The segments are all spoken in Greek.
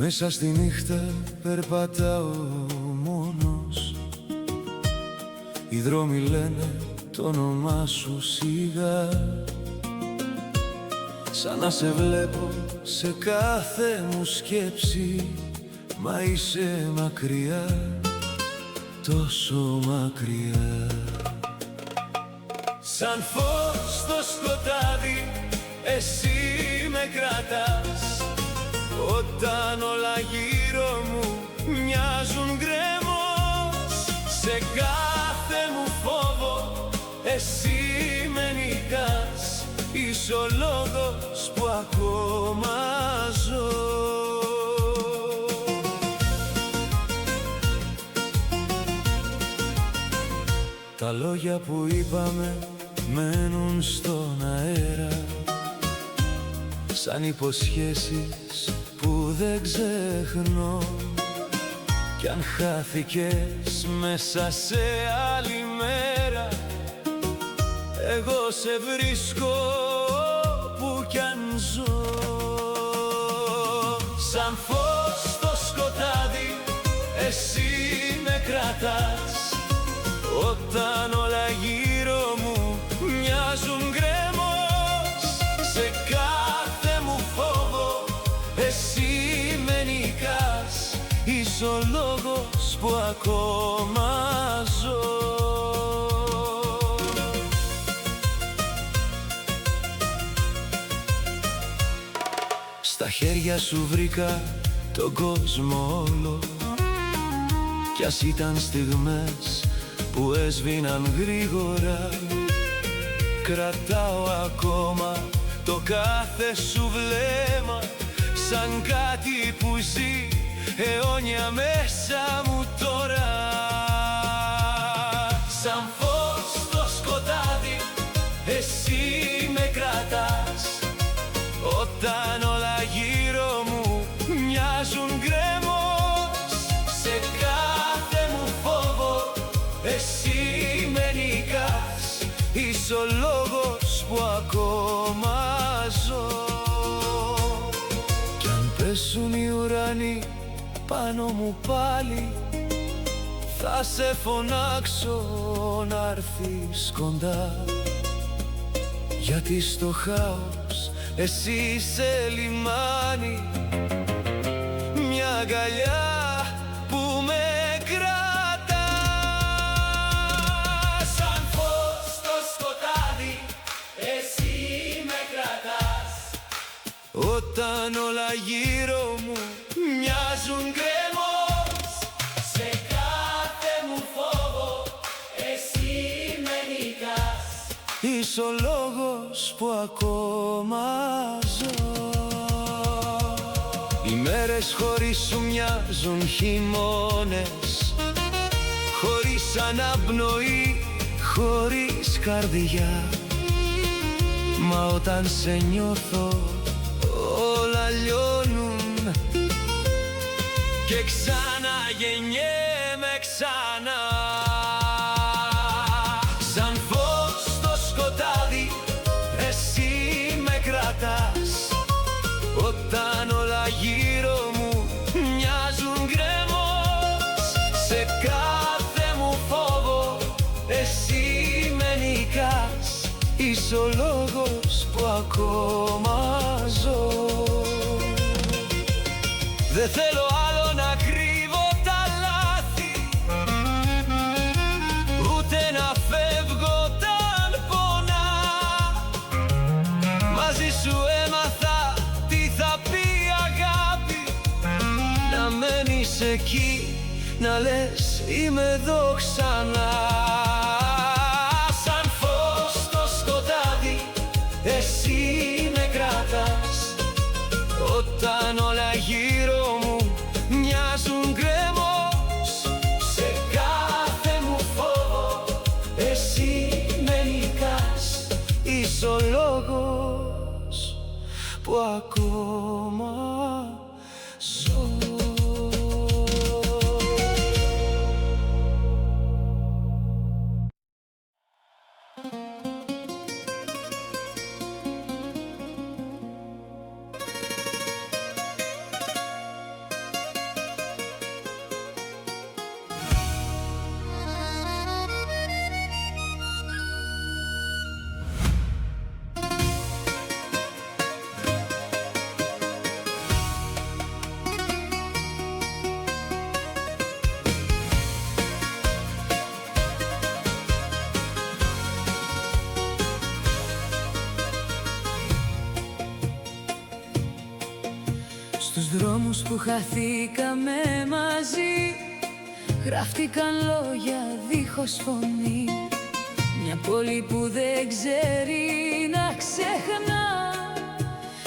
Μέσα στη νύχτα περπατάω μόνος. Οι δρόμοι λένε το όνομά σου σιγά, σαν να σε βλέπω σε κάθε μου σκέψη. Μα είσαι μακριά, τόσο μακριά. Σαν φως στο σκοτάδι εσύ με κρατάς, όταν όλα γύρω μου μοιάζουν γκρέμος. Σε κάθε μου φόβο εσύ με νικάς, είσαι ο λόγος που ακόμα ζω. Τα λόγια που είπαμε μένουν στον αέρα, σαν υποσχέσεις που δεν ξεχνώ. Κι αν χάθηκες μέσα σε άλλη μέρα, εγώ σε βρίσκω που κι αν ζω. Σαν φως στο σκοτάδι εσύ με κρατάς, όταν όλα γύρω μου μοιάζουν γκρέμος. Σε κάθε μου φόβο εσύ με νικάς, είσαι ο λόγος που ακόμα ζω. Στα χέρια σου βρήκα τον κόσμο όλο, κι ας ήταν στιγμές που έσβηναν γρήγορα, κρατάω ακόμα το κάθε σου βλέμμα, σαν κάτι που ζει αιώνια μέσα μου τώρα. Σαν φως στο σκοτάδι εσύ με κρατάς, όταν όλα γύρω μου μοιάζουν γκρέμος. Σε κάθε μου φόβο εσύ με νικάς, είσαι ο λόγος που ακόμα ζω. Κι αν πέσουν οι ουρανοί πάνω μου πάλι, θα σε φωνάξω να έρθεις κοντά, γιατί στο χάος εσύ είσαι λιμάνι, μια αγκαλιά που με κρατά. Σαν φως στο σκοτάδι εσύ με κρατάς, όταν όλα γύρω μου μοιάζουν γκρέμος. Σε κάθε μου φόβο εσύ με νικάς, είσαι ο λόγος που ακόμα ζω. Οι μέρες χωρίς σου μοιάζουν χειμώνες, χωρίς αναπνοή, χωρίς καρδιά. Μα όταν σε νιώθω όλα λιώνουν και ξαναγεννιέμαι ξανά. Σαν φως στο σκοτάδι εσύ με κρατάς, όταν όλα γύρω μου μοιάζουν γκρέμος. Σε κάθε μου φόβο εσύ με νικάς, είσαι ο λόγος που ακόμα ζω. Δεν θέλω άλλο να κρύβω τα λάθη, ούτε να φεύγω όταν πονά. Μαζί σου έμαθα τι θα πει αγάπη, να μένεις εκεί, να λες είμαι εδώ ξανά. Σαν φως στο σκοτάδι εσύ με κρατάς, όταν όλα γύρω μου μοιάζουν γκρέμος. Σε κάθε μου φόβο εσύ με νικάς, είσαι ο λόγος που ακόμα ζω. Στους δρόμους που χαθήκαμε μαζί γράφτηκαν λόγια δίχως φωνή. Μια πόλη που δεν ξέρει να ξεχνά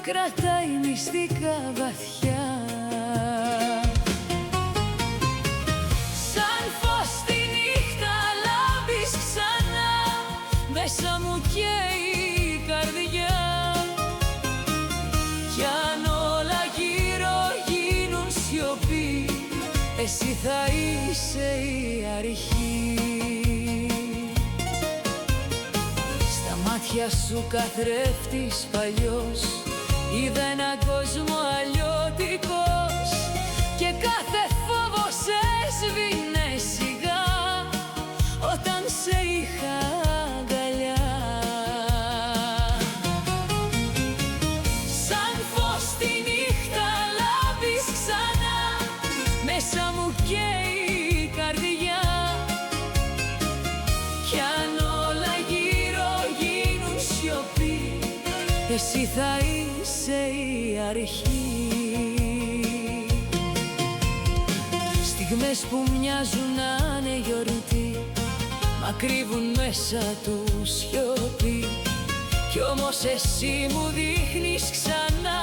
κρατάει μυστικά βαθιά. Σαν φως τη νύχτα λάμπεις ξανά, μέσα μου καίει η καρδιά. Κι αν όλα γύρω γίνουν σιωπή, εσύ θα είσαι η αρχή. Στα μάτια σου καθρέφτης παλιός, είδα έναν κόσμο αλλιώτικος και κάθε φόβος έσβηνε σιγά όταν σε είχα αγκαλιά. Σαν φως τη νύχτα λάμπεις ξανά, μέσα μου καίει η καρδιά. Κι αν όλα γύρω γίνουν σιωπή, εσύ θα είσαι η αρχή. Στιγμές που μοιάζουν να είναι γιορτή, μα κρύβουν μέσα του σιωπή. Κι όμως εσύ μου δείχνεις ξανά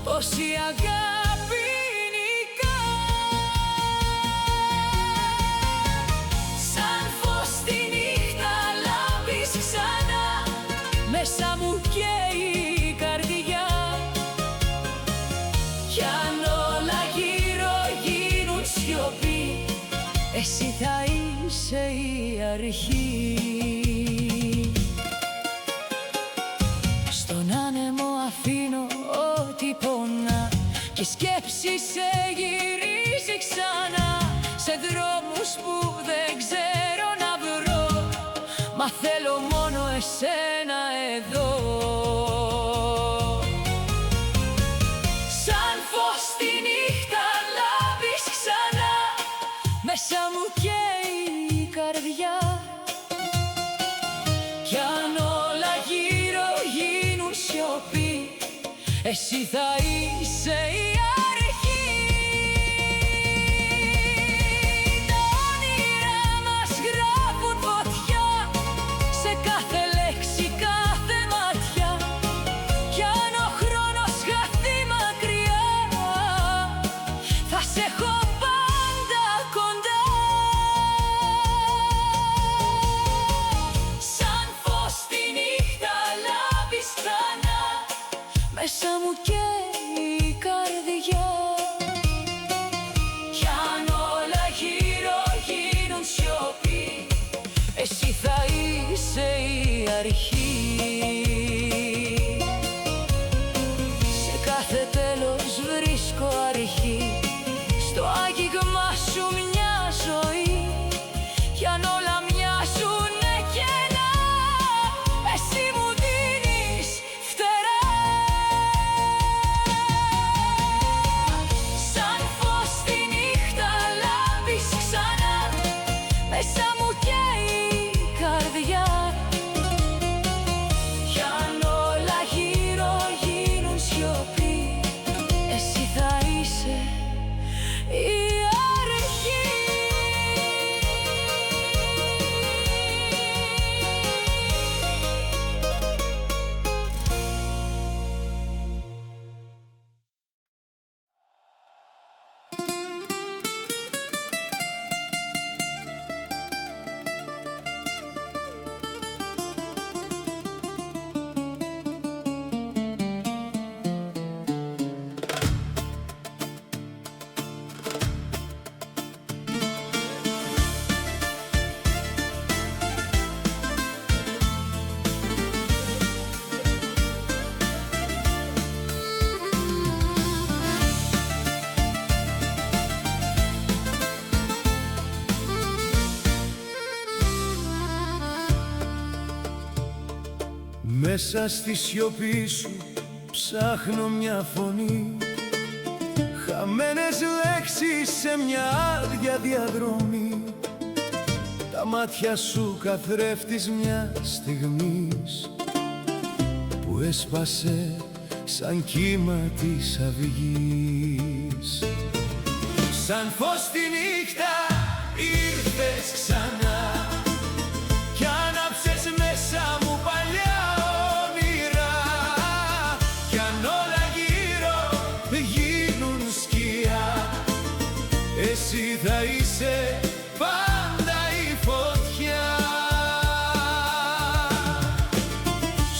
πως η αγάπη νικά. Σαν φως τη νύχτα λάμπεις ξανά, μέσα μου καίει η καρδιά. Κι αν όλα γύρω γίνουν σιωπή, εσύ θα είσαι η αρχή. Στον άνεμο αφήνω ό,τι πονά και η σκέψη σε γυρίζει ξανά σε δρόμους που δεν ξέρω να βρω, μα θέλω μόνο εσένα εδώ. Σαν φως τη νύχτα λάμπεις ξανά, μέσα μου καίει η καρδιά. Κι αν όλα γύρω γίνουν σιωπή, εσύ θα είσαι η αρχή. Τα όνειρά μας γράφουν φωτιά σε κάθε λέξη, κάθε μάτια. Κι αν ο χρόνος χαθεί μακριά, θα σε έχω πάντα κοντά. Σαν φως τη νύχτα λάμπεις ξανά, μέσα μου καίει η καρδιά. Κι αν όλα γύρω γίνουν σιωπή, εσύ θα είσαι η αρχή. Σε κάθε τέλος βρίσκω αρχή, στο άγγιγμα σου μια ζωή. Κι αν όλα μοιάζουνε κενά, εσύ μου δίνεις φτερά. Σαν φως τη νύχτα λάμπεις ξανά, μέσα μου καίει η καρδιά. Κι αν όλα γύρω γίνουν σιωπή, εσύ θα είσαι η αρχή. Μέσα στη σιωπή σου ψάχνω μια φωνή, χαμένες λέξεις σε μια άδεια διαδρομή. Τα μάτια σου καθρέφτης μια στιγμής που έσπασε σαν κύμα της αυγής. Σαν φως τη νύχτα ήρθες ξανά κι άναψες μέσα μου παλιά όνειρα. Κι αν όλα γύρω γίνουν σκιά, εσύ θα είσαι πάντα η φωτιά.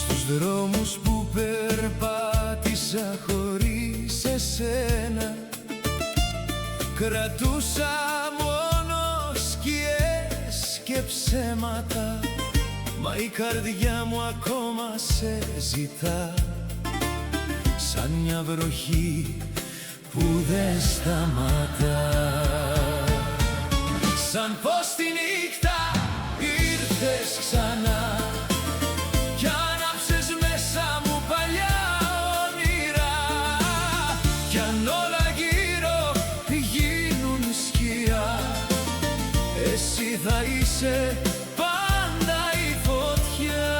Στους δρόμους που περπάτησα χωρίς εσένα, κρατούσα μόνο σκιές και ψέματα, μα η καρδιά μου ακόμα σε ζητά, σαν μια βροχή που δεν σταματά. Σαν φως τη νύχτα ήρθες ξανά κι άναψες μέσα μου παλιά όνειρα. Κι αν όλα γύρω γίνουν σκιά, εσύ θα είσαι πάντα η φωτιά.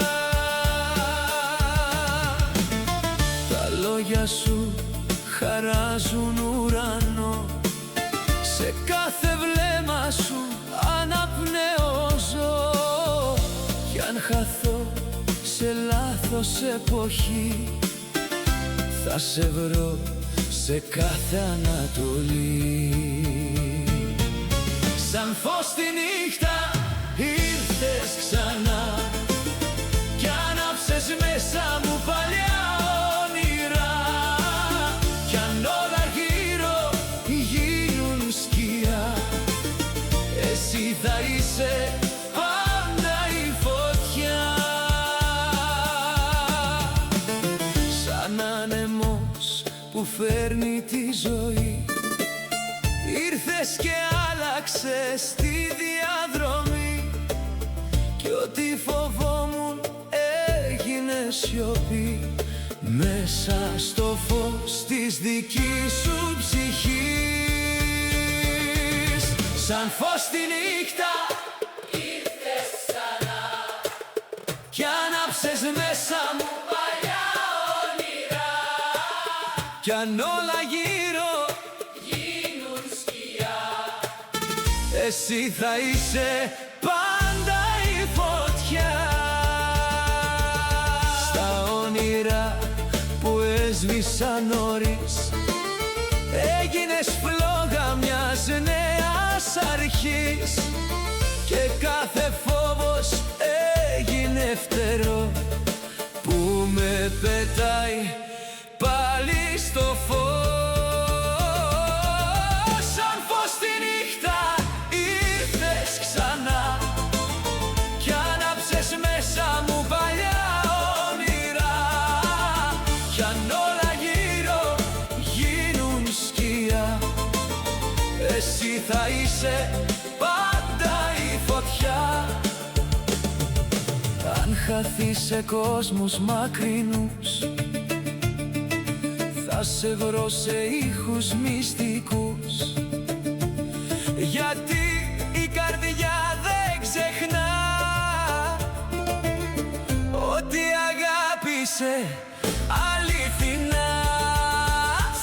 Τα λόγια σου χαράζουν ουρανό, σε κάθε βλέμμα σου αναπνεώζω. Κι αν χαθώ σε λάθος εποχή, θα σε βρω σε κάθε ανατολή. Σαν φως τη νύχτα ήρθες ξανά κι άναψες μέσα μου παλιά όνειρα. Κι αν όλα γύρω γίνουν σκιά, εσύ θα είσαι πάντα η φωτιά. Σαν άνεμος που φέρνει τη ζωή, ήρθες και άλλαξες τη διαδρομή. Κι ό,τι φοβόμουν έγινε σιωπή, μέσα στο φως της δικής σου ψυχής. Σαν φως τη νύχτα ήρθες ξανά κι άναψες μέσα μου παλιά όνειρα. Κι αν όλα γύρω γίνουν σκιά, εσύ θα είσαι πάντα η φωτιά. Στα όνειρα που έσβησα νωρίς, έγινες φλόγα μιας νέας αρχής. Και κάθε φόβος έγινε φτερό που με πετάει πάλι στο φως. Σαν φως τη νύχτα ήρθες ξανά κι άναψες μέσα μου παλιά όνειρα. Κι αν όλα γύρω γίνουν σκιά, εσύ θα είσαι πάντα η φωτιά. Αν χαθείς σε κόσμους μακρινούς, θα σε βρω σε ήχους μυστικούς. Γιατί η καρδιά δεν ξεχνά ότι αγάπησε αληθινά.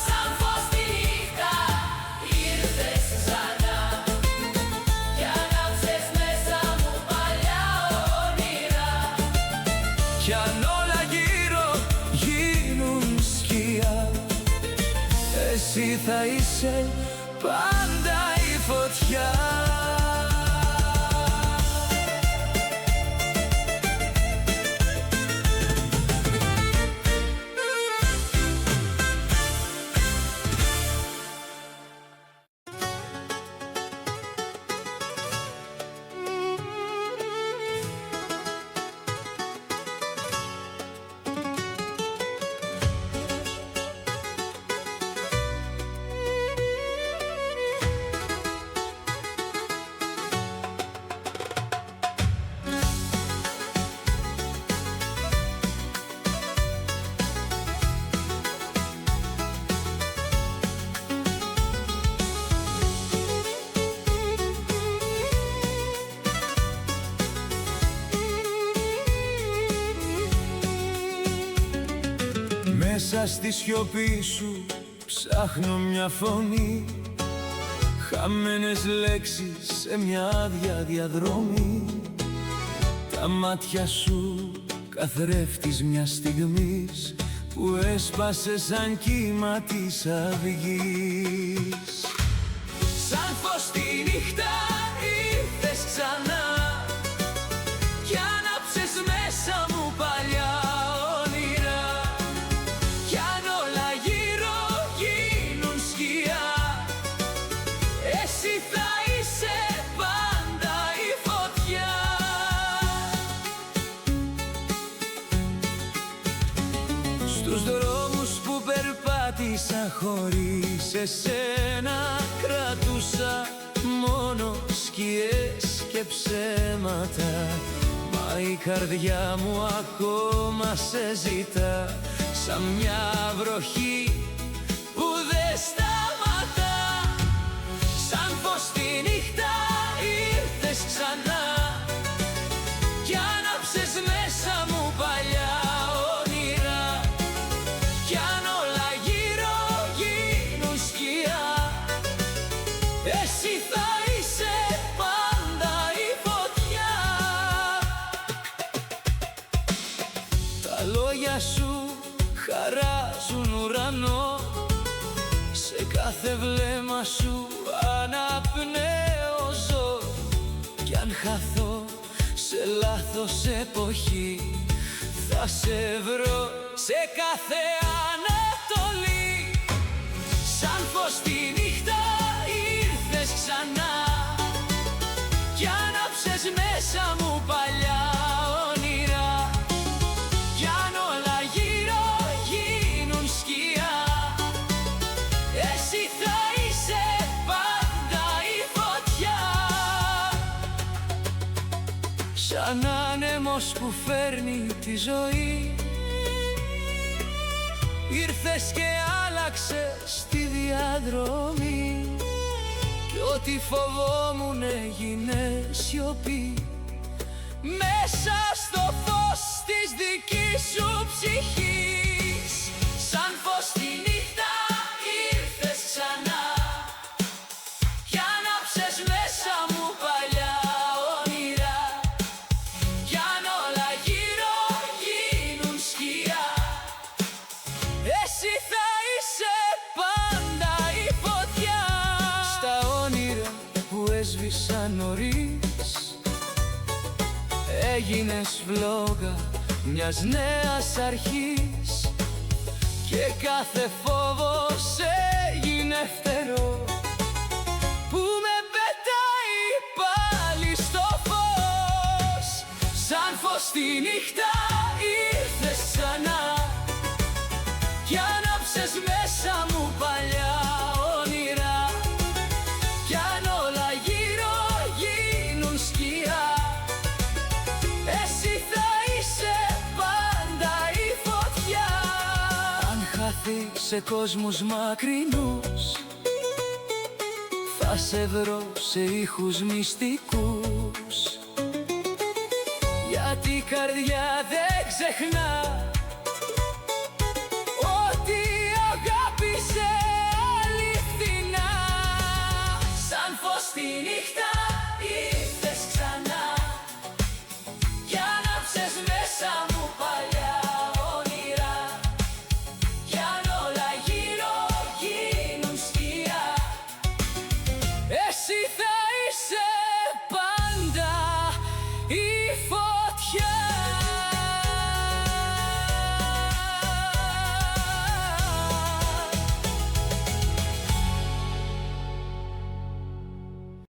Σαν φως τη νύχτα ήρθες ξανά κι άναψες μέσα μου παλιά όνειρα. Κι αν όλα γύρω γίνουν σκιά, εσύ θα είσαι πάντα η φωτιά. Μέσα στη σιωπή σου ψάχνω μια φωνή, χαμένες λέξεις σε μια άδεια διαδρομή. Τα μάτια σου καθρέφτης μιας στιγμής που έσπασε σαν κύμα της αυγής. Σαν φως τη νύχτα ήρθες ξανά κι άναψες μέσα μου παλιά όνειρα. Κι αν όλα γύρω γίνουν σκιά, εσύ θα είσαι πάντα η φωτιά. Στους δρόμους που περπάτησα χωρίς εσένα, κρατούσα μόνο σκιές και ψέματα. Μα η καρδιά μου ακόμα σε ζητά, σαν μια βροχή που δεν σταματά. Σαν φως τη νύχτα ήρθες ξανά κι άναψες μέσα μου παλιά όνειρα. Κι αν όλα γύρω γίνουν σκιά, εσύ θα είσαι πάντα η φωτιά. Τα λόγια σου χαράζουν ουρανό, σε κάθε βλέμμα σου αναπνέω ζω. Κι αν χαθώ σε λάθος εποχή, θα σε βρω σε κάθε ανατολή. Σαν φως τη νύχτα ήρθες ξανά κι άναψες μέσα μου παλιά όνειρα. Κι αν όλα γύρω γίνουν σκιά, εσύ θα είσαι πάντα η φωτιά. Σαν άνεμος που φέρνει τη ζωή, ήρθες και άλλαξες τη διαδρομή. Κι ό,τι φοβόμουν έγινε σιωπή, μέσα στο φως της δικής σου ψυχής. Σαν φως τη νύχτα ήρθες ξανά κι άναψες μέσα μου παλιά όνειρα. Κι αν όλα γύρω γίνουν σκιά, εσύ θα είσαι πάντα η φωτιά. Στα όνειρα που έσβησαν νωρίς, έγινες φλόγα μιας νέας αρχής. Και κάθε φόβος έγινε φτερό που με πετάει πάλι στο φως. Σαν φως τη νύχτα ήρθες ξανά κι άναψες μέσα μου παλιά όνειρα. Κι αν όλα γύρω γίνουν σκιά, εσύ θα είσαι πάντα η φωτιά. Αν χαθείς σε κόσμους μακρινούς, θα σε βρω σε ήχους μυστικούς. Γιατί η καρδιά δεν ξεχνά ότι αγάπησε αληθινά. Σαν φως τη νύχτα ήρθες ξανά κι άναψες μέσα μου παλιά όνειρα. Κι αν όλα γύρω γίνουν σκιά, εσύ θα είσαι πάντα η φωτιά.